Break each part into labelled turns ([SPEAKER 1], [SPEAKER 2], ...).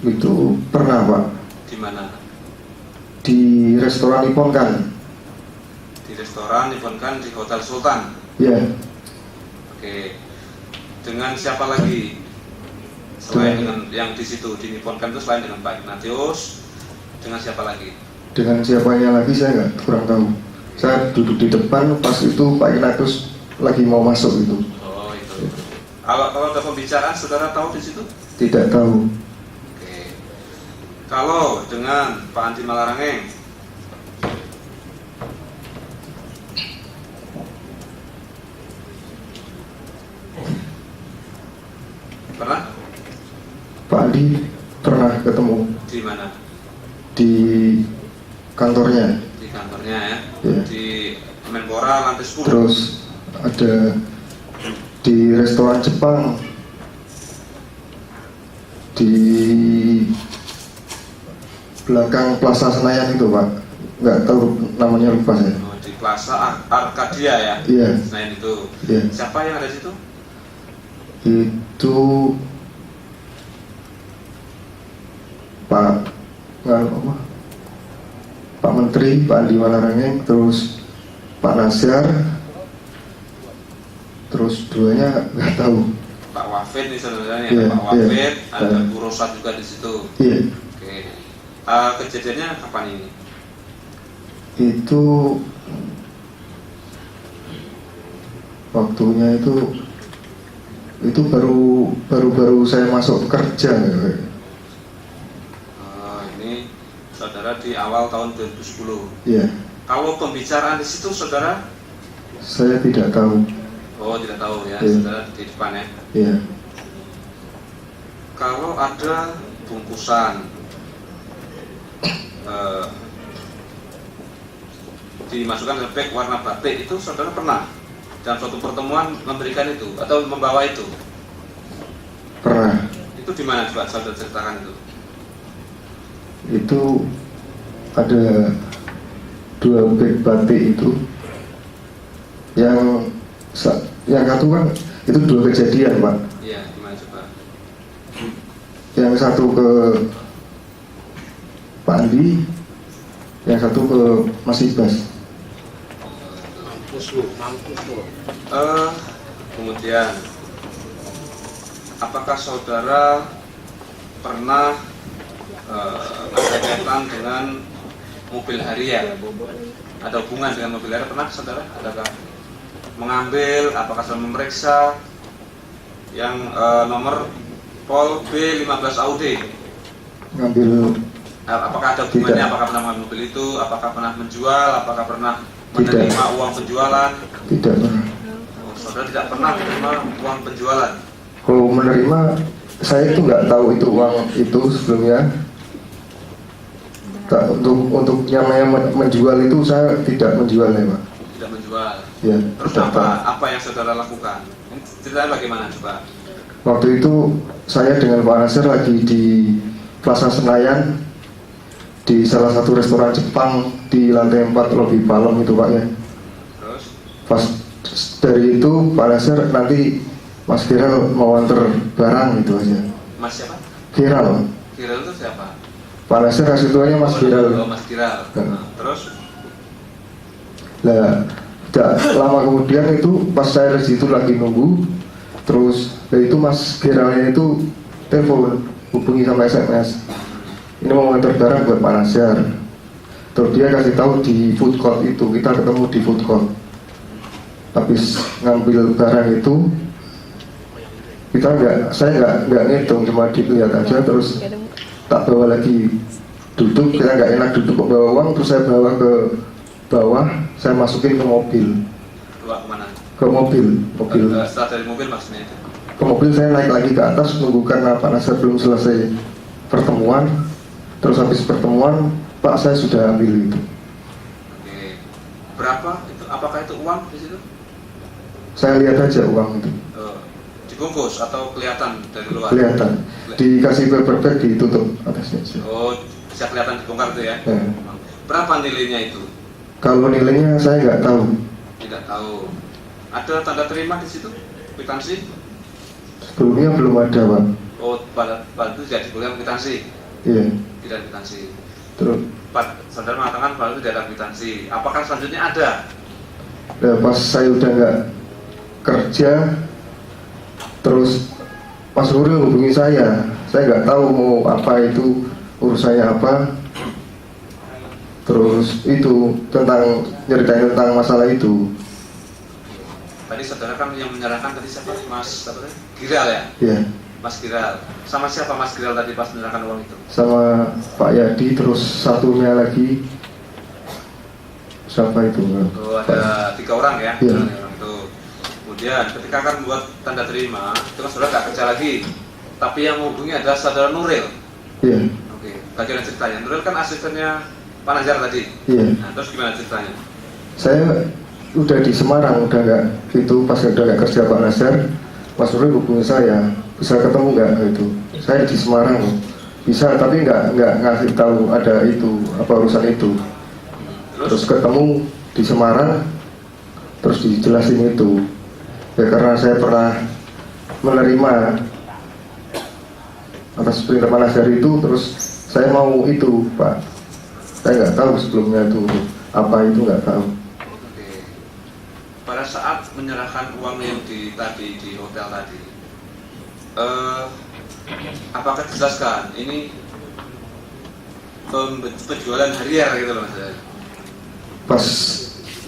[SPEAKER 1] Itu pernah Pak.
[SPEAKER 2] Di mana?
[SPEAKER 1] Di restoran Iponkan.
[SPEAKER 2] Di restoran Iponkan di Hotel Sultan.
[SPEAKER 1] Ya.
[SPEAKER 2] Oke. Dengan siapa lagi? Selain dengan yang di situ di Iponkan itu, selain dengan Pak Ignatius, dengan siapa lagi?
[SPEAKER 1] Dengan siapanya lagi saya nggak kurang tahu. Saya duduk di depan pas itu Pak Ignatius lagi mau masuk itu.
[SPEAKER 2] Oh itu. Kalau ada pembicaraan, saudara tahu di situ?
[SPEAKER 1] Tidak tahu.
[SPEAKER 2] Oke. Kalau dengan Pak Andi Malarangeng, pernah?
[SPEAKER 1] Pak Andi pernah ketemu
[SPEAKER 2] Di mana?
[SPEAKER 1] di kantornya.
[SPEAKER 2] Di kantornya ya.
[SPEAKER 1] Ya.
[SPEAKER 2] Di Menpora lantai 10.
[SPEAKER 1] Terus ada di restoran Jepang di belakang Plaza Senayan itu Pak. Nggak tahu namanya, lupa saya.
[SPEAKER 2] Oh, di Plaza Arkadia ya.
[SPEAKER 1] Iya.
[SPEAKER 2] Selain itu.
[SPEAKER 1] Iya.
[SPEAKER 2] Siapa yang ada di situ?
[SPEAKER 1] Itu Pak apa? Pak Menteri, Pak Andi Malarangeng, terus Pak Nasyar, terus duanya nggak tahu.
[SPEAKER 2] Pak Wafid nih sebenarnya,
[SPEAKER 1] Iya,
[SPEAKER 2] Pak Wafid,
[SPEAKER 1] iya.
[SPEAKER 2] ada Bu Rosa juga di situ.
[SPEAKER 1] Iya.
[SPEAKER 2] Oke. Kejadiannya kapan ini?
[SPEAKER 1] Itu waktunya itu baru saya masuk kerja.
[SPEAKER 2] Ini saudara di awal tahun 2010.
[SPEAKER 1] Iya.
[SPEAKER 2] Kalau pembicaraan di situ saudara?
[SPEAKER 1] Saya tidak tahu.
[SPEAKER 2] Oh tidak tahu ya,
[SPEAKER 1] Iya.
[SPEAKER 2] saudara di depan ya.
[SPEAKER 1] Iya.
[SPEAKER 2] Kalau ada bungkusan dimasukkan ke bag warna batik, itu saudara pernah dalam suatu pertemuan memberikan itu atau membawa itu?
[SPEAKER 1] Pernah.
[SPEAKER 2] Itu di mana coba saudara ceritakan itu?
[SPEAKER 1] Itu ada 2 bag batik itu, yang satu kan itu 2 kejadian Pak.
[SPEAKER 2] Iya, gimana coba?
[SPEAKER 1] Yang satu ke Pak Andi, yang satu ke Mas Ibas.
[SPEAKER 2] Kemudian apakah saudara pernah ada kaitan dengan mobil Harrier? Ada hubungan dengan mobil Harrier? Pernah saudara? Adakah mengambil, apakah saudara memeriksa yang nomor Pol B15 Audi?
[SPEAKER 1] Ngambil.
[SPEAKER 2] Apakah ada hubungannya?
[SPEAKER 1] Tidak.
[SPEAKER 2] Apakah pernah mengambil itu? Apakah pernah menjual? Apakah pernah menerima uang penjualan?
[SPEAKER 1] Tidak pernah.
[SPEAKER 2] Oh, saudara tidak pernah menerima uang penjualan?
[SPEAKER 1] Kalau menerima, saya itu nggak tahu itu uang itu sebelumnya. Untuk namanya menjual itu saya tidak menjualnya Pak.
[SPEAKER 2] Tidak menjual.
[SPEAKER 1] Ya.
[SPEAKER 2] Terus
[SPEAKER 1] tidak tahu.
[SPEAKER 2] apa yang saudara lakukan? Ceritanya bagaimana coba?
[SPEAKER 1] Waktu itu saya dengan Pak Nasir lagi di Plaza Senayan, di salah satu restoran Jepang di lantai 4 lobi Palem itu Pak ya.
[SPEAKER 2] Terus?
[SPEAKER 1] Pas dari itu Pak Nasir nanti Mas Viral mau antar barang gitu aja.
[SPEAKER 2] Mas siapa?
[SPEAKER 1] Viral.
[SPEAKER 2] Viral itu siapa?
[SPEAKER 1] Pak Nasir kasih tuanya Mas Viral.
[SPEAKER 2] Oh, Mas Viral.
[SPEAKER 1] Nah.
[SPEAKER 2] Terus?
[SPEAKER 1] Lah, tidak lama kemudian itu pas saya di situ lagi nunggu, terus itu Mas Viralnya itu telepon, hubungi sama SMS. Ini mau ngantar barang buat Pak Nasyar. Terus dia kasih tahu di food court itu, kita ketemu di food court. Habis ngambil barang itu, saya nggak ngitung, cuma dilihat aja, terus tak bawa lagi duduk, kita nggak enak duduk bawa uang, terus saya bawa ke bawah, saya masukin ke mobil.
[SPEAKER 2] Bawa kemana?
[SPEAKER 1] Ke mobil.
[SPEAKER 2] Setelah dari mobil maksudnya itu?
[SPEAKER 1] Ke mobil saya naik lagi ke atas, nunggu karena Pak Nasir belum selesai pertemuan. Terus habis pertemuan, Pak saya sudah ambil itu.
[SPEAKER 2] Oke. Berapa itu? Apakah itu uang di situ?
[SPEAKER 1] Saya lihat aja uang itu.
[SPEAKER 2] Dibungkus atau kelihatan dari luar?
[SPEAKER 1] Kelihatan. Dikasih paper bag, ditutup atasnya.
[SPEAKER 2] Oh, bisa kelihatan dibongkar itu ya?
[SPEAKER 1] Ya.
[SPEAKER 2] Berapa nilainya itu?
[SPEAKER 1] Kalau nilainya saya nggak tahu.
[SPEAKER 2] Tidak tahu. Ada tanda terima di situ? Kwitansi?
[SPEAKER 1] Sebelumnya belum ada Pak.
[SPEAKER 2] Oh, pada itu tidak diberikan kwitansi,
[SPEAKER 1] Iya.
[SPEAKER 2] tidak kwitansi.
[SPEAKER 1] Terus
[SPEAKER 2] Saudara mengatakan pada itu tidak ada kwitansi. Apakah selanjutnya ada?
[SPEAKER 1] pas saya udah nggak kerja, terus Mas Nuril hubungi saya nggak tahu mau apa itu urusannya apa. Terus itu tentang nyeritain tentang masalah itu.
[SPEAKER 2] Tadi saudara kan yang menyerahkan tadi siapa? Mas apa tadi? Giral ya?
[SPEAKER 1] Iya.
[SPEAKER 2] Mas Giral. Sama siapa Mas Giral tadi pas menyerahkan uang itu?
[SPEAKER 1] Sama Pak Yadi, terus satunya lagi siapa itu?
[SPEAKER 2] Oh, ada 3 orang ya?
[SPEAKER 1] Iya.
[SPEAKER 2] Orang itu. Kemudian ketika akan membuat tanda terima, itu kan saudara nggak kerja lagi. Tapi yang menghubungi adalah saudara Nuril.
[SPEAKER 1] Iya.
[SPEAKER 2] Oke, bagaimana ceritanya? Nuril kan asistennya Pak Najar tadi.
[SPEAKER 1] Iya.
[SPEAKER 2] Nah, terus gimana ceritanya?
[SPEAKER 1] Saya udah di Semarang, udah nggak itu pas udah nggak kerja Pak Nasir, Mas Nuril hubungi saya, bisa ketemu nggak gitu? Saya di Semarang, bisa tapi nggak ngasih tahu ada itu apa urusan itu. Terus ketemu di Semarang, terus dijelasin itu. Ya karena saya pernah menerima atas perintah Pak Nasir itu, terus saya mau itu Pak. Saya nggak tahu sebelumnya itu apa itu nggak tahu.
[SPEAKER 2] Oke. Pada saat menyerahkan uang yang tadi di hotel tadi, apakah dijelaskan ini penjualan harian gitu loh Mas?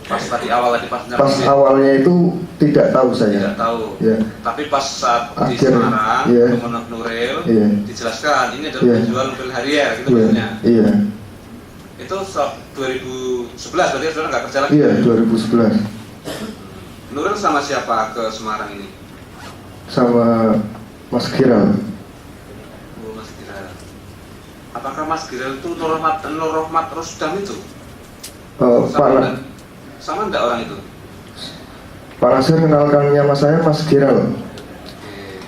[SPEAKER 2] Pas tadi awal tadi pas
[SPEAKER 1] awalnya itu tidak tahu saya.
[SPEAKER 2] Tidak tahu.
[SPEAKER 1] Ya.
[SPEAKER 2] Tapi pas saat di
[SPEAKER 1] Akhir,
[SPEAKER 2] Semarang,
[SPEAKER 1] iya.
[SPEAKER 2] Menurut Nuril,
[SPEAKER 1] Iya.
[SPEAKER 2] dijelaskan ini adalah
[SPEAKER 1] Iya.
[SPEAKER 2] penjual mobil harian gitu
[SPEAKER 1] Iya.
[SPEAKER 2] maksudnya.
[SPEAKER 1] Iya.
[SPEAKER 2] Itu 2011 berarti saudara nggak kerja lagi?
[SPEAKER 1] Iya, 2011.
[SPEAKER 2] Nuril sama siapa ke Semarang ini?
[SPEAKER 1] Sama Mas Giral.
[SPEAKER 2] Oh, Mas Giral. Apakah Mas Giral itu Nur Rahmat Rusdam itu? Sama enggak orang itu?
[SPEAKER 1] Pak Nasir kenalkannya Mas saya Mas Giral.
[SPEAKER 2] Oke.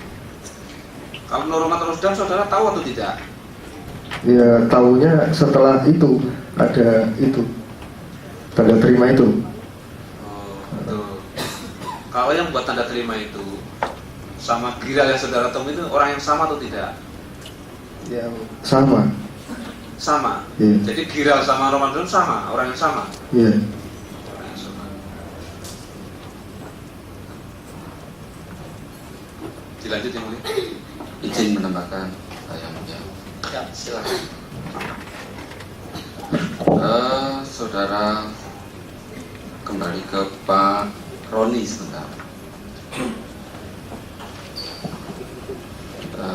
[SPEAKER 2] Kalau Nur Rahmat Rusdam saudara tahu atau tidak?
[SPEAKER 1] Ya tahunya setelah itu ada itu tanda terima itu.
[SPEAKER 2] Oh, betul. Kalau yang buat tanda terima itu sama Giral yang saudara temui itu orang yang sama atau tidak?
[SPEAKER 1] Yang sama.
[SPEAKER 2] Sama.
[SPEAKER 1] Iya.
[SPEAKER 2] Jadi Giral sama Ramadan sama, orang yang sama.
[SPEAKER 1] Iya.
[SPEAKER 2] Orang yang sama. Dilanjut yang mulia.
[SPEAKER 3] Izin menambahkan yang mulia.
[SPEAKER 2] Ya, silakan.
[SPEAKER 3] Saudara kembali ke Pak Roni sebentar.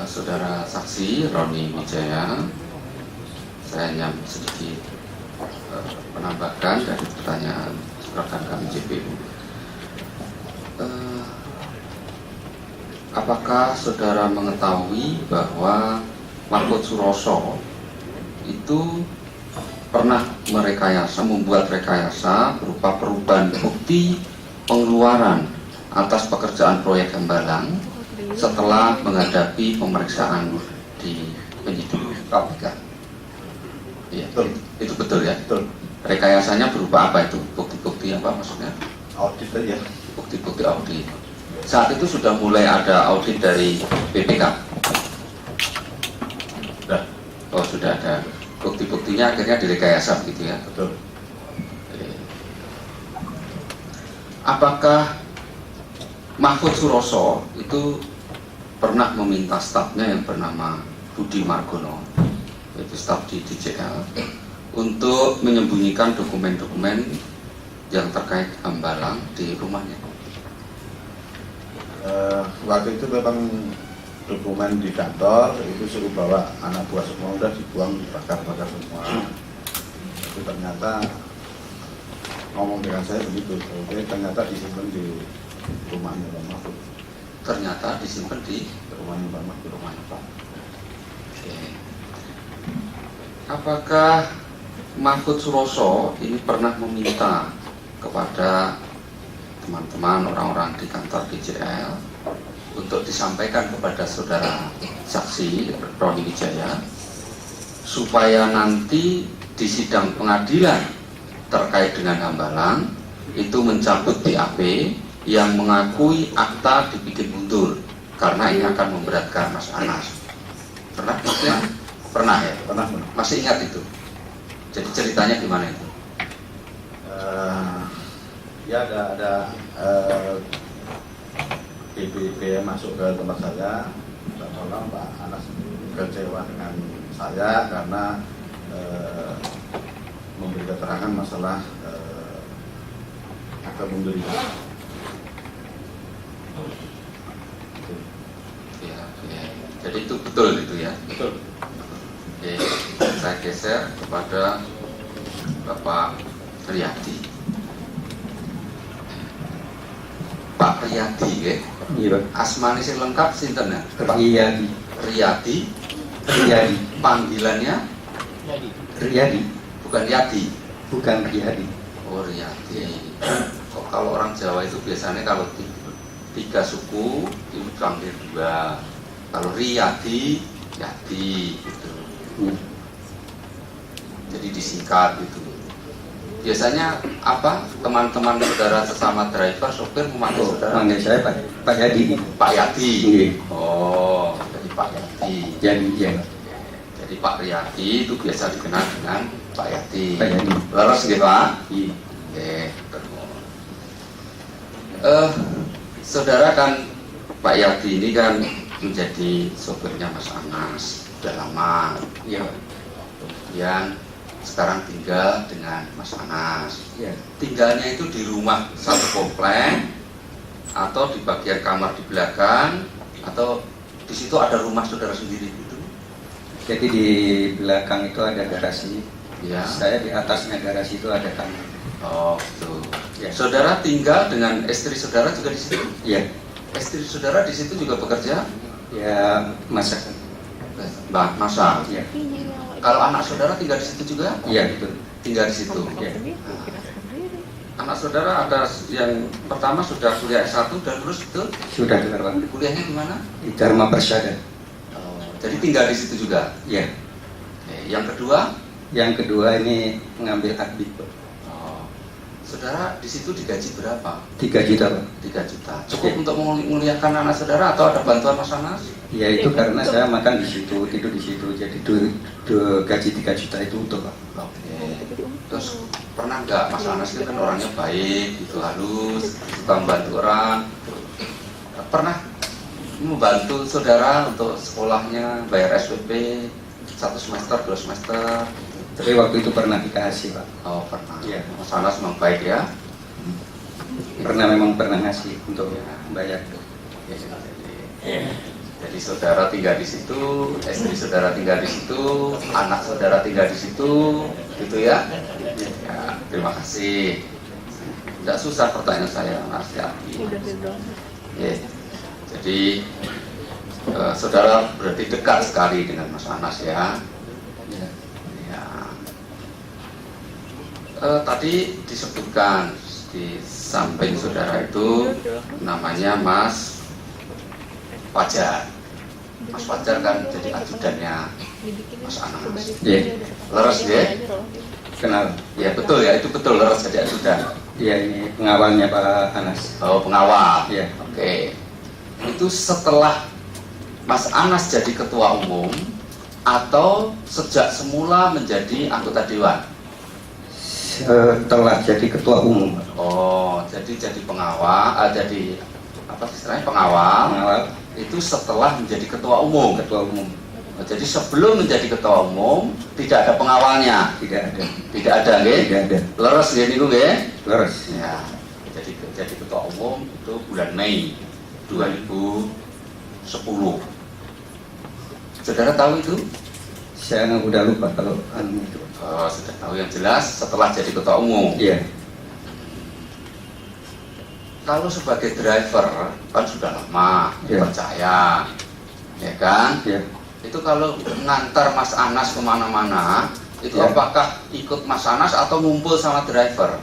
[SPEAKER 3] Saudara saksi Roni Wijaya, saya hanya sedikit menambahkan dari pertanyaan rekan kami JPU. Apakah saudara mengetahui bahwa Mahfud Suroso itu pernah membuat rekayasa berupa perubahan bukti pengeluaran atas pekerjaan proyek Hambalang setelah menghadapi pemeriksaan di penyidik KPK? Iya, itu betul ya? Betul. Rekayasanya berupa apa itu? Bukti-bukti apa maksudnya?
[SPEAKER 4] Audit aja.
[SPEAKER 3] Bukti-bukti audit. Saat itu sudah mulai ada audit dari BPK?
[SPEAKER 4] Sudah.
[SPEAKER 3] Oh, sudah ada. Bukti-buktinya akhirnya direkayasa begitu ya?
[SPEAKER 4] Betul.
[SPEAKER 3] Apakah Mahfud Suroso itu pernah meminta stafnya yang bernama Budi Margono, yaitu staf di DJL, untuk menyembunyikan dokumen-dokumen yang terkait Hambalang di rumahnya?
[SPEAKER 4] Waktu itu memang dokumen di kantor itu suruh bawa anak buah semua, udah dibuang, dibakar-bakar semua. Tapi ternyata ngomong dengan saya begitu, oke, ternyata disimpan di rumahnya Pak Mahfud.
[SPEAKER 3] Ternyata disimpan di
[SPEAKER 4] Rumahnya Pak Mahfud.
[SPEAKER 3] rumahnya Pak. Oke. Apakah Mahfud Suroso ini pernah meminta kepada teman-teman orang-orang di kantor DJL untuk disampaikan kepada saudara saksi Roni Wijaya supaya nanti di sidang pengadilan terkait dengan Hambalang itu mencabut BAP yang mengakui akta dibikin mundur karena ini akan memberatkan Mas Anas? Pernah? Maksudnya pernah ya?
[SPEAKER 4] Pernah.
[SPEAKER 3] Masih ingat itu? Jadi ceritanya gimana itu?
[SPEAKER 4] Ya ada BPBM masuk ke tempat saya, tolong Pak Anas kecewa dengan saya karena memberi keterangan masalah kepemilikan.
[SPEAKER 3] Ya, ya. Jadi itu betul itu ya?
[SPEAKER 4] Betul.
[SPEAKER 3] Oke, saya geser kepada Bapak Riyadi. Pak Riyadi ya?
[SPEAKER 5] Iya,
[SPEAKER 3] Asmane sing lengkap sinten ya?
[SPEAKER 5] Riyadi.
[SPEAKER 3] Riyadi,
[SPEAKER 5] Riyadi.
[SPEAKER 3] panggilannya
[SPEAKER 5] Riyadi,
[SPEAKER 3] bukan Yadi.
[SPEAKER 5] bukan Riyadi.
[SPEAKER 3] Oh Riyadi. Kok kalau orang Jawa itu biasanya kalau tiga suku itu panggil dua. Kalau Riyadi, Yadi gitu. Jadi disingkat gitu. Biasanya apa teman-teman saudara sesama driver sopir memanggil saudara?
[SPEAKER 5] Manggil saya Pak Yadi.
[SPEAKER 3] Pak Yadi.
[SPEAKER 5] Iya.
[SPEAKER 3] Oh, jadi Pak Yadi.
[SPEAKER 5] Yadi, ya.
[SPEAKER 3] Jadi Pak Riyadi itu biasa dikenal dengan Pak Yadi.
[SPEAKER 5] Pak Yadi.
[SPEAKER 3] Leres gitu Pak?
[SPEAKER 5] Iya.
[SPEAKER 3] Oke. Saudara kan Pak Yadi ini kan menjadi sopirnya Mas Anas sudah lama.
[SPEAKER 5] Iya.
[SPEAKER 3] Kemudian sekarang tinggal dengan Mas Anas.
[SPEAKER 5] Iya.
[SPEAKER 3] Tinggalnya itu di rumah satu komplek atau di bagian kamar di belakang atau di situ ada rumah saudara sendiri gitu.
[SPEAKER 5] Jadi di belakang itu ada garasi.
[SPEAKER 3] Ya.
[SPEAKER 5] Saya di atasnya garasi itu ada kamar.
[SPEAKER 3] Oh, gitu.
[SPEAKER 5] Ya.
[SPEAKER 3] Saudara tinggal dengan istri saudara juga di situ?
[SPEAKER 5] Iya.
[SPEAKER 3] Istri saudara di situ juga bekerja?
[SPEAKER 5] Ya, masak.
[SPEAKER 3] Mbak, masa?
[SPEAKER 5] Iya.
[SPEAKER 3] Kalau anak saudara tinggal di situ juga?
[SPEAKER 5] Iya, betul.
[SPEAKER 3] Tinggal di situ.
[SPEAKER 5] Iya.
[SPEAKER 3] Anak saudara ada yang pertama sudah kuliah S1 dan lulus betul?
[SPEAKER 5] Sudah keluar, Pak.
[SPEAKER 3] Kuliahnya di mana?
[SPEAKER 5] Di Dharma Persada.
[SPEAKER 3] Oh, jadi tinggal di situ juga.
[SPEAKER 5] Iya.
[SPEAKER 3] Oke, yang kedua?
[SPEAKER 5] Yang kedua ini mengambil adbik, Pak.
[SPEAKER 3] Oh, saudara di situ digaji berapa?
[SPEAKER 5] 3 juta, Pak.
[SPEAKER 3] 3 juta. Cukup
[SPEAKER 5] Oke.
[SPEAKER 3] untuk memuliakan anak saudara atau ada bantuan Mas Anas?
[SPEAKER 5] Ya itu karena saya makan di situ, tidur di situ, jadi gaji 3 juta itu utuh, Pak.
[SPEAKER 3] Oke. Terus pernah nggak Mas Anas itu kan orangnya baik, gitu halus, suka membantu orang. Pernah membantu saudara untuk sekolahnya, bayar SPP 1 semester, 2 semester?
[SPEAKER 5] Tapi waktu itu pernah dikasih, Pak.
[SPEAKER 3] Oh pernah.
[SPEAKER 5] Iya.
[SPEAKER 3] Mas Anas memang baik ya.
[SPEAKER 5] Memang pernah ngasih untuk bayar.
[SPEAKER 3] Jadi saudara tinggal di situ, istri saudara tinggal di situ, anak saudara tinggal di situ, gitu ya. Ya, terima kasih. Tidak susah pertanyaan saya, Mas Yati. Ya. Jadi saudara berarti dekat sekali dengan Mas Anas ya.
[SPEAKER 5] Ya.
[SPEAKER 3] Ya. Tadi disebutkan di samping saudara itu namanya Mas Fajar. Mas Fajar kan jadi ajudannya Mas Anas.
[SPEAKER 5] Iya.
[SPEAKER 3] Leres ya?
[SPEAKER 5] Kenal.
[SPEAKER 3] Ya betul ya, itu betul leres jadi ajudan.
[SPEAKER 5] Iya, ini pengawalnya Pak Anas.
[SPEAKER 3] Oh pengawal.
[SPEAKER 5] Iya.
[SPEAKER 3] Oke. Itu setelah Mas Anas jadi ketua umum atau sejak semula menjadi anggota dewan?
[SPEAKER 5] Setelah jadi ketua umum, Pak.
[SPEAKER 3] Oh, jadi pengawal, jadi apa istilahnya pengawal? Itu setelah menjadi ketua umum.
[SPEAKER 5] Ketua umum.
[SPEAKER 3] Oh, jadi sebelum menjadi ketua umum tidak ada pengawalnya.
[SPEAKER 5] Tidak ada.
[SPEAKER 3] Tidak ada, nggih?
[SPEAKER 5] Tidak ada.
[SPEAKER 3] Leres nggih niku nggih?
[SPEAKER 5] Leres.
[SPEAKER 3] Ya. Jadi ketua umum itu bulan Mei 2010. Saudara tahu itu?
[SPEAKER 5] Saya udah lupa kalau itu.
[SPEAKER 3] Oh, sudah tahu yang jelas setelah jadi ketua umum.
[SPEAKER 5] Iya.
[SPEAKER 3] Kalau sebagai driver kan sudah lama
[SPEAKER 5] Iya.
[SPEAKER 3] percaya, ya kan?
[SPEAKER 5] Iya.
[SPEAKER 3] Itu kalau ngantar Mas Anas kemana-mana, itu
[SPEAKER 5] Ya.
[SPEAKER 3] apakah ikut Mas Anas atau ngumpul sama driver?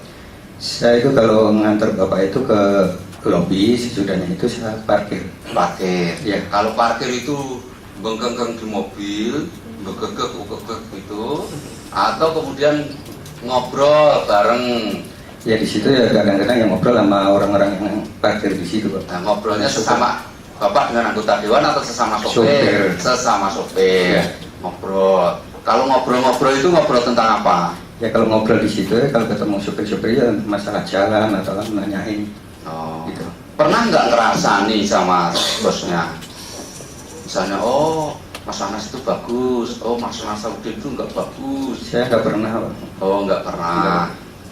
[SPEAKER 5] Saya itu kalau mengantar Bapak itu ke lobi, sesudahnya itu saya parkir.
[SPEAKER 3] Parkir.
[SPEAKER 5] Ya.
[SPEAKER 3] Kalau parkir itu bengkeng di mobil, begegek gitu, atau kemudian ngobrol bareng.
[SPEAKER 5] Ya di situ ya kadang-kadang yang ngobrol sama orang-orang yang parkir di situ, Pak.
[SPEAKER 3] Nah, ngobrolnya sesama Bapak dengan anggota dewan atau sesama
[SPEAKER 5] Sopir.
[SPEAKER 3] sopir? Sesama sopir.
[SPEAKER 5] Ya.
[SPEAKER 3] Ngobrol. Kalau ngobrol-ngobrol itu ngobrol tentang apa?
[SPEAKER 5] Ya kalau ngobrol di situ ya, kalau ketemu supir-supir ya masalah jalan atau nanyain
[SPEAKER 3] Oh.
[SPEAKER 5] gitu.
[SPEAKER 3] Pernah nggak ngerasa nih sama bosnya? Misalnya, oh Mas Anas itu bagus, oh Mas Nasaruddin itu nggak bagus.
[SPEAKER 5] Saya nggak pernah, Pak.
[SPEAKER 3] Oh nggak pernah.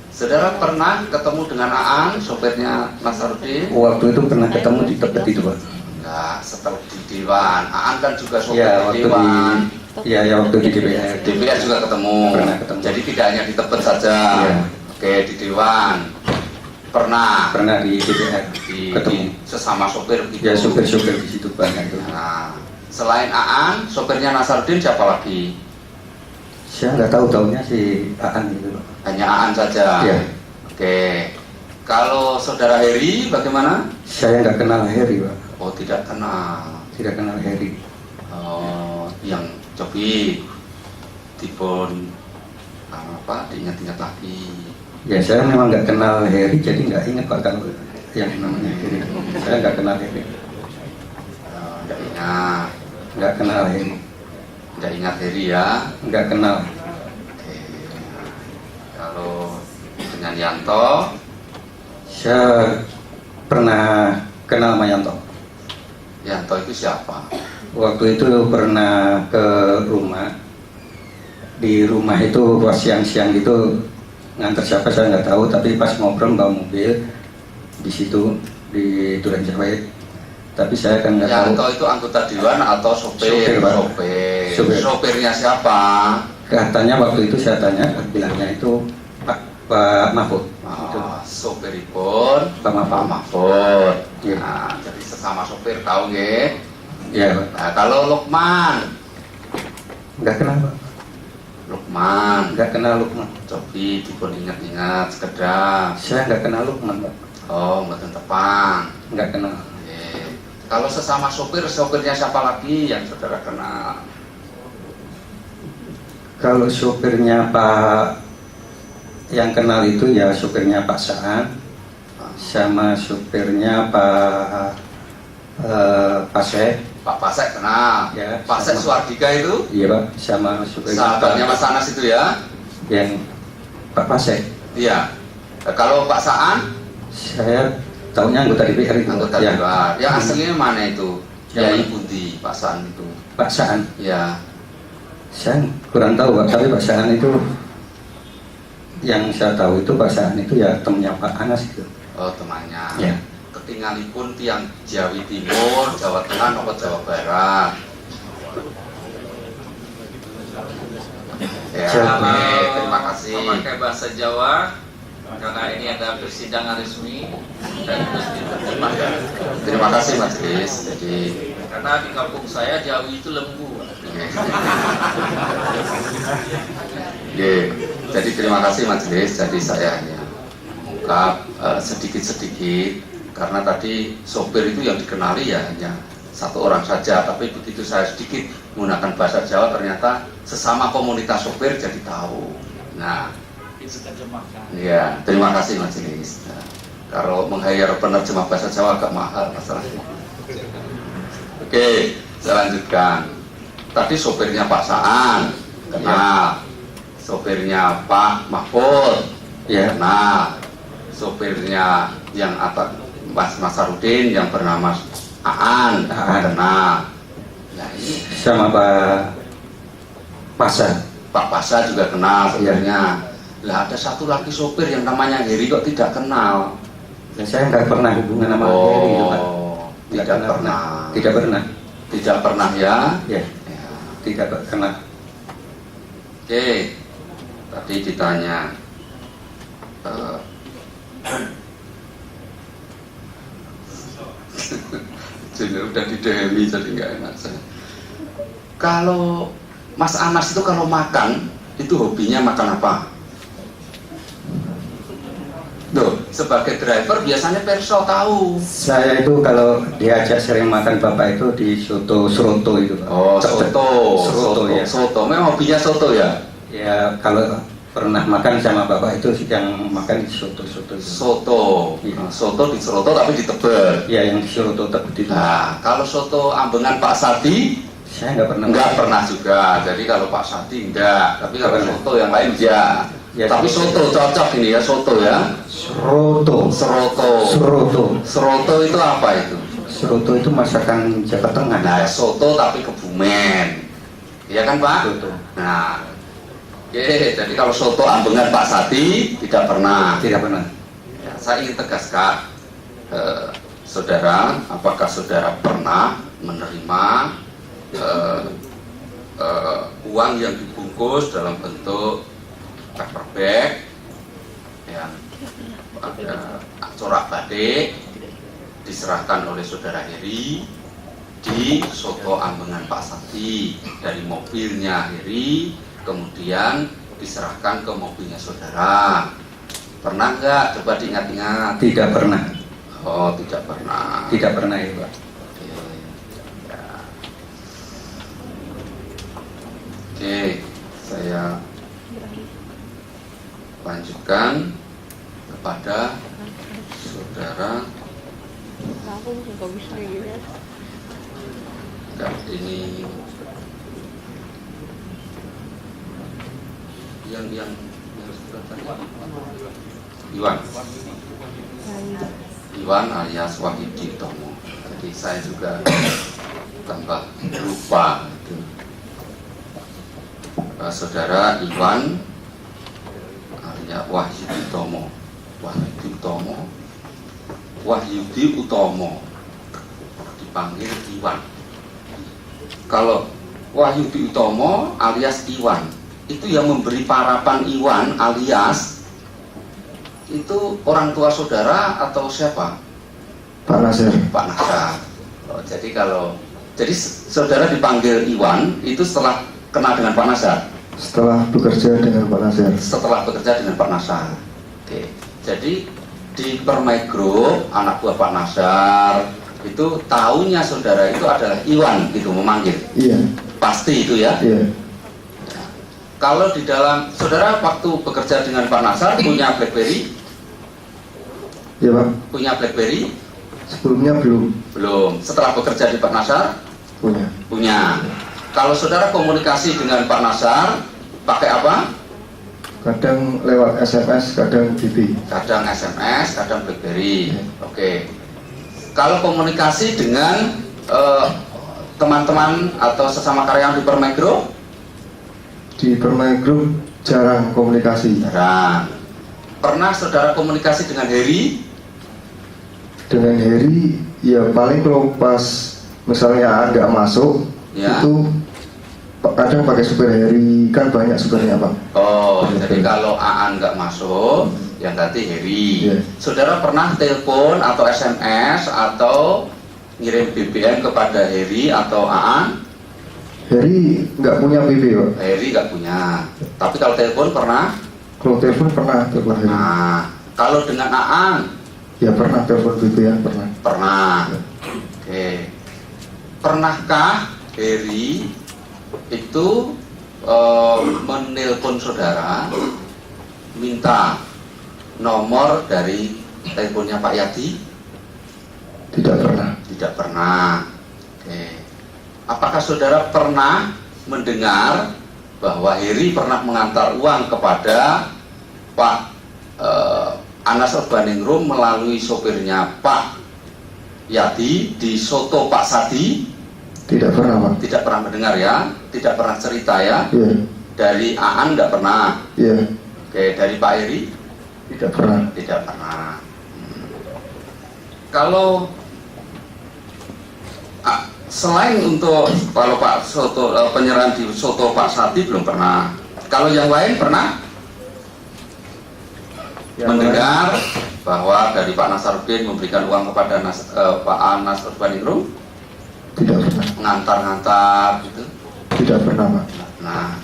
[SPEAKER 3] Saudara pernah ketemu dengan Aan, sopirnya Nasaruddin?
[SPEAKER 5] Waktu itu pernah ketemu di Tebet itu, Pak.
[SPEAKER 3] Enggak, setelah di Dewan. Aan kan juga sopir
[SPEAKER 5] Ya
[SPEAKER 3] di
[SPEAKER 5] waktu
[SPEAKER 3] Dewan.
[SPEAKER 5] ya waktu di DPR.
[SPEAKER 3] DPR juga ketemu.
[SPEAKER 5] Pernah ketemu.
[SPEAKER 3] Jadi tidak hanya di Tebet saja.
[SPEAKER 5] Iya.
[SPEAKER 3] Oke, di Dewan. Pernah
[SPEAKER 5] di DPR
[SPEAKER 3] di
[SPEAKER 5] ketemu.
[SPEAKER 3] sesama sopir gitu.
[SPEAKER 5] Ya supir-supir di situ banyak itu.
[SPEAKER 3] Nah, selain Aan, sopirnya Nasaruddin siapa lagi?
[SPEAKER 5] Saya nggak tahu taunya si Aan gitu, Pak.
[SPEAKER 3] Hanya Aan saja.
[SPEAKER 5] Iya.
[SPEAKER 3] Oke. Kalau saudara Heri bagaimana?
[SPEAKER 5] Saya nggak kenal Heri, Pak.
[SPEAKER 3] Oh, tidak kenal.
[SPEAKER 5] Tidak kenal Heri.
[SPEAKER 3] Oh, yang cobi dipun apa diingat-ingat lagi.
[SPEAKER 5] Ya saya memang nggak kenal Heri, jadi nggak ingat Pak kalau yang namanya Heri. Saya nggak kenal Heri.
[SPEAKER 3] Tidak ingat.
[SPEAKER 5] Nggak kenal Heri.
[SPEAKER 3] Tidak ingat Heri ya.
[SPEAKER 5] Nggak kenal.
[SPEAKER 3] Oke. Kalau dengan Yanto,
[SPEAKER 5] Saya pernah kenal sama Yanto.
[SPEAKER 3] Yanto itu siapa?
[SPEAKER 5] Waktu itu pernah ke rumah. Di rumah itu pas siang-siang gitu nganter siapa saya nggak tahu, tapi pas ngobrol bawa mobil di situ di Duren Sawit. Tapi saya kan nggak tahu.
[SPEAKER 3] Yanto itu anggota dewan atau sopir?
[SPEAKER 5] Sopir, Pak. Sopir.
[SPEAKER 3] Sopirnya siapa?
[SPEAKER 5] Katanya waktu itu saya tanya, bilangnya itu Pak Mahfud. Itu.
[SPEAKER 3] Oh, sopiripun
[SPEAKER 5] Pak Mahfud.
[SPEAKER 3] Mahfud.
[SPEAKER 5] Iya.
[SPEAKER 3] Nah, jadi sesama sopir tahu nggih.
[SPEAKER 5] Ya, Pak.
[SPEAKER 3] Nah, kalau Lukman,
[SPEAKER 5] Nggak kenal, Pak.
[SPEAKER 3] Lukman,
[SPEAKER 5] Nggak kenal Lukman.
[SPEAKER 3] cobi dipun ingat-ingat sekedar.
[SPEAKER 5] Saya nggak kenal Lukman, Pak.
[SPEAKER 3] Oh, mboten tepang.
[SPEAKER 5] Nggak kenal.
[SPEAKER 3] Oke. Kalau sesama sopir, sopirnya siapa lagi yang saudara kenal?
[SPEAKER 5] Kalau supirnya Pak yang kenal itu ya supirnya Pak Saan sama supirnya Pak Pasek.
[SPEAKER 3] Pak Pasek kenal.
[SPEAKER 5] Ya,
[SPEAKER 3] Pasek
[SPEAKER 5] sama.
[SPEAKER 3] Suardika itu
[SPEAKER 5] Iya, Pak, sama supirnya
[SPEAKER 3] sahabatnya Mas Anas itu ya?
[SPEAKER 5] yang Pak Pasek.
[SPEAKER 3] Iya. Nah, kalau Pak Saan,
[SPEAKER 5] Saya tahunya anggota DPR itu.
[SPEAKER 3] anggota
[SPEAKER 5] ya.
[SPEAKER 3] dewan. Yang aslinya mana itu?
[SPEAKER 5] Yang
[SPEAKER 3] Yai
[SPEAKER 5] mana?
[SPEAKER 3] Bundi, Pak Saan itu.
[SPEAKER 5] Pak Saan.
[SPEAKER 3] Ya.
[SPEAKER 5] Saya kurang tahu, Pak, tapi Pak Saan itu yang saya tahu itu Pak Saan itu ya temannya Pak Anas itu.
[SPEAKER 3] Oh, temannya.
[SPEAKER 5] Ya.
[SPEAKER 3] Ketinggalipun tiang Jawi Timur, Jawa Tengah, atau Jawa Barat. Ya,
[SPEAKER 5] Jawa.
[SPEAKER 3] oke, terima kasih.
[SPEAKER 6] Memakai bahasa Jawa karena ini ada persidangan resmi dan terus diterjemahkan.
[SPEAKER 3] Terima kasih Majelis. Jadi
[SPEAKER 6] Karena di kampung saya Jawi itu lembu.
[SPEAKER 3] Oke, jadi terima kasih Majelis. Jadi saya hanya mengungkap sedikit-sedikit karena tadi sopir itu yang dikenali ya hanya satu orang saja. Tapi begitu saya sedikit menggunakan bahasa Jawa ternyata sesama komunitas sopir jadi tahu. Nah, ya terima kasih Majelis. Nah, kalau meng-hire penerjemah bahasa Jawa agak mahal masalahnya. Oke, saya lanjutkan. Tadi sopirnya Pak Saan kenal, sopirnya Pak Mahfud
[SPEAKER 5] Ya.
[SPEAKER 3] kenal, sopirnya yang atas Mas Nasaruddin yang bernama Aan kenal. Nah ini
[SPEAKER 5] Sama Pak Pasar.
[SPEAKER 3] Pak Pasha juga kenal sopirnya. Lah ada satu lagi sopir yang namanya Heri kok tidak kenal.
[SPEAKER 5] Dan saya nggak pernah hubungan sama Heri itu, Pak.
[SPEAKER 3] Tidak pernah.
[SPEAKER 5] Tidak pernah.
[SPEAKER 3] Tidak pernah ya.
[SPEAKER 5] Ya,
[SPEAKER 3] Ya.
[SPEAKER 5] tidak pernah.
[SPEAKER 3] Oke, tadi ditanya jadi udah di DMI jadi nggak enak saya. Kalau Mas Anas itu kalau makan itu hobinya makan apa? Loh, sebagai driver biasanya perso tahu.
[SPEAKER 5] Saya itu kalau diajak sering makan Bapak itu di soto itu, Pak.
[SPEAKER 3] Oh,
[SPEAKER 5] Tebet.
[SPEAKER 3] soto,
[SPEAKER 5] Soto, ya.
[SPEAKER 3] Soto, memang hobinya soto ya.
[SPEAKER 5] Ya kalau pernah makan sama bapak itu yang makan di soto-soto itu.
[SPEAKER 3] Soto,
[SPEAKER 5] Iya.
[SPEAKER 3] soto di Seroto tapi di Tebet.
[SPEAKER 5] Ya yang di soto Tebet itu.
[SPEAKER 3] Nah, kalau soto Ambengan Pak Sadi
[SPEAKER 5] Saya nggak pernah.
[SPEAKER 3] enggak
[SPEAKER 5] makan.
[SPEAKER 3] pernah juga. Jadi kalau Pak Sadi enggak, tapi kalau
[SPEAKER 5] Pernah.
[SPEAKER 3] soto yang lain ya.
[SPEAKER 5] Ya,
[SPEAKER 3] Tapi soto cocok ini ya, soto ya.
[SPEAKER 5] Seroto.
[SPEAKER 3] Seroto.
[SPEAKER 5] Seroto.
[SPEAKER 3] Seroto itu apa itu?
[SPEAKER 5] Seroto itu masakan Jawa Tengah.
[SPEAKER 3] Nah, soto tapi Kebumen. Iya kan, Pak?
[SPEAKER 5] Soto.
[SPEAKER 3] Nah, oke, jadi kalau soto Ambengan Pak Sadi tidak pernah.
[SPEAKER 5] Tidak pernah.
[SPEAKER 3] Ya, saya ingin tegaskan, saudara, apakah saudara pernah menerima uang yang dibungkus dalam bentuk paper bag yang ada corak batik diserahkan oleh saudara Heri di soto Ambengan Pak Sadi, dari mobilnya Heri kemudian diserahkan ke mobilnya saudara. Pernah nggak? Coba diingat-ingat.
[SPEAKER 5] Tidak pernah.
[SPEAKER 3] Oh, tidak pernah.
[SPEAKER 5] Tidak pernah ya Pak.
[SPEAKER 3] Ya. Oke, saya lanjutkan kepada saudara. Enggak, ini yang sebelah tadi. Iwan alias Wahyudi Tomo. Jadi saya juga tambah lupa gitu. Saudara Iwan alias Wahyudi Tomo. Wahyudi Utomo, Wahyudi Utomo, dipanggil Iwan. Kalau Wahyudi Utomo alias Iwan, itu yang memberi parapan Iwan alias itu orang tua saudara atau siapa?
[SPEAKER 1] Pak Nasir.
[SPEAKER 3] Pak Nasar. Oh, jadi saudara dipanggil Iwan itu setelah kenal dengan Pak Nasar.
[SPEAKER 1] Setelah bekerja dengan Pak Nasir.
[SPEAKER 3] Setelah bekerja dengan Pak Nasar. Oke. Jadi di Permai Group anak buah Pak Nasar itu tahunya saudara itu adalah Iwan gitu memanggil.
[SPEAKER 1] Iya.
[SPEAKER 3] Pasti itu ya.
[SPEAKER 1] Iya.
[SPEAKER 3] Kalau di dalam saudara waktu bekerja dengan Pak Nasar punya BlackBerry?
[SPEAKER 1] Iya Pak.
[SPEAKER 3] Punya BlackBerry?
[SPEAKER 1] Sebelumnya belum
[SPEAKER 3] Belum. Setelah bekerja di Pak Nasar?
[SPEAKER 1] punya.
[SPEAKER 3] Punya. Kalau saudara komunikasi dengan Pak Nasar pakai apa?
[SPEAKER 1] Kadang lewat SMS, kadang BB.
[SPEAKER 3] Kadang SMS, kadang BlackBerry. Oke. Kalau komunikasi dengan teman-teman atau sesama karyawan di Permai Group?
[SPEAKER 1] Di Permai Group jarang komunikasi.
[SPEAKER 3] Jarang. Pernah saudara komunikasi dengan Heri?
[SPEAKER 1] Dengan Heri, ya paling kalau pas misalnya nggak masuk,
[SPEAKER 3] Ya.
[SPEAKER 1] itu kadang pakai supir Heri, kan banyak supirnya Pak.
[SPEAKER 3] Oh, jadi kalau Aan nggak masuk, yang ganti Heri.
[SPEAKER 1] Iya.
[SPEAKER 3] Saudara pernah telepon atau SMS atau ngirim BBM kepada Heri atau Aan?
[SPEAKER 1] Heri nggak punya BB Pak.
[SPEAKER 3] Heri nggak punya. Tapi kalau telepon pernah?
[SPEAKER 1] Kalau telepon pernah telepon Heri.
[SPEAKER 3] Nah, kalau dengan Aan?
[SPEAKER 1] Ya pernah telepon BB ya pernah.
[SPEAKER 3] Pernah. Oke. Pernahkah Heri itu menelpon saudara minta nomor dari teleponnya Pak Yadi?
[SPEAKER 1] Tidak pernah.
[SPEAKER 3] Tidak pernah. Oke. Apakah saudara pernah mendengar bahwa Heri pernah mengantar uang kepada Pak Anas Urbaningrum melalui sopirnya Pak Yadi di soto Pak Sadi?
[SPEAKER 1] Tidak pernah Pak.
[SPEAKER 3] Tidak pernah mendengar ya? Tidak pernah cerita ya?
[SPEAKER 1] Iya.
[SPEAKER 3] Dari Aan tidak pernah.
[SPEAKER 1] Iya.
[SPEAKER 3] Oke, dari Pak Heri?
[SPEAKER 1] Tidak pernah.
[SPEAKER 3] Tidak pernah. Kalau selain untuk kalau Pak Soto penyerahan di soto Pak Sadi belum pernah. Kalau yang lain pernah mendengar bahwa dari Pak Nasarudin memberikan uang kepada Pak Anas Urbaningrum,
[SPEAKER 1] Tidak pernah.
[SPEAKER 3] ngantar-ngantar gitu.
[SPEAKER 1] Tidak pernah Pak.
[SPEAKER 3] Nah,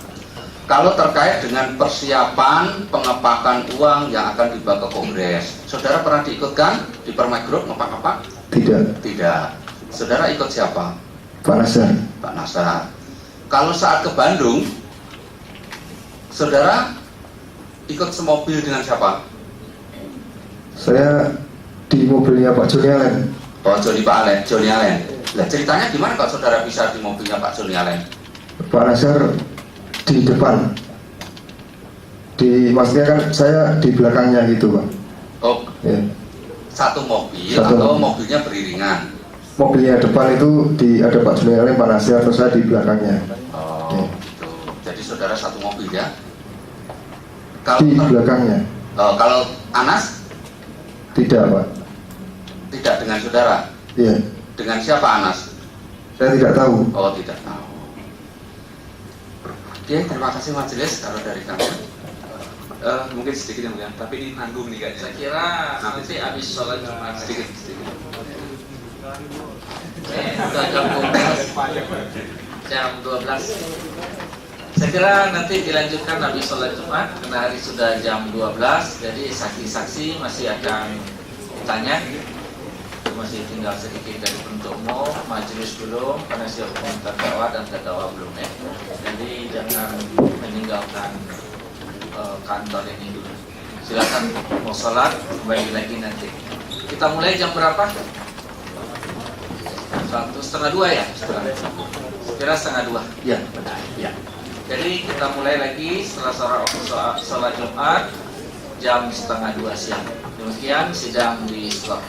[SPEAKER 3] kalau terkait dengan persiapan pengepakan uang yang akan dibawa ke Kongres, saudara pernah diikutkan di Permai Group ngepak-ngepak?
[SPEAKER 1] Tidak.
[SPEAKER 3] Tidak. Saudara ikut siapa?
[SPEAKER 1] Pak Nasir.
[SPEAKER 3] Pak Nasar. Kalau saat ke Bandung, saudara ikut semobil dengan siapa?
[SPEAKER 1] Saya di mobilnya Pak Joni Allen.
[SPEAKER 3] Oh, Joni Allen. Nah, ceritanya gimana kalau saudara bisa di mobilnya Pak Joni Allen?
[SPEAKER 1] Pak Nasar di depan. Maksudnya kan saya di belakangnya gitu Pak.
[SPEAKER 3] Oh,
[SPEAKER 1] Ya.
[SPEAKER 3] satu mobil
[SPEAKER 1] Satu
[SPEAKER 3] atau
[SPEAKER 1] mobil.
[SPEAKER 3] mobilnya beriringan?
[SPEAKER 1] Mobilnya depan itu ada Pak Joni Allen, Pak Nasar, terus saya di belakangnya.
[SPEAKER 3] Oh, gitu. Jadi saudara satu mobil ya?
[SPEAKER 1] Di belakangnya.
[SPEAKER 3] Kalau Anas
[SPEAKER 1] Tidak Pak.
[SPEAKER 3] tidak dengan saudara?
[SPEAKER 1] Iya.
[SPEAKER 3] Dengan siapa Anas?
[SPEAKER 1] Saya tidak tahu.
[SPEAKER 3] Oh, tidak tahu. Oke, terima kasih majelis kalau dari kami.
[SPEAKER 2] Mungkin sedikit yang mulia, tapi ini nanggung nih kayaknya.
[SPEAKER 6] Saya kira nanti habis sholat Jumat
[SPEAKER 2] Sedikit.
[SPEAKER 6] Sudah jam 12. Saya kira nanti dilanjutkan habis sholat Jumat karena hari sudah jam 12. Jadi saksi-saksi masih akan tanya. Masih tinggal sedikit dari penuntut umum, majelis belum, karena siap terdakwa dan terdakwa belum ya. Jadi jangan meninggalkan kantor ini dulu. Silakan mau sholat, kembali lagi nanti. Kita mulai jam berapa? 1:30 ya? Kira 1:30.
[SPEAKER 3] Ya.
[SPEAKER 6] Benar. Ya. Jadi kita mulai lagi setelah sholat Jumat jam 1:30 siang. Demikian sidang di stop.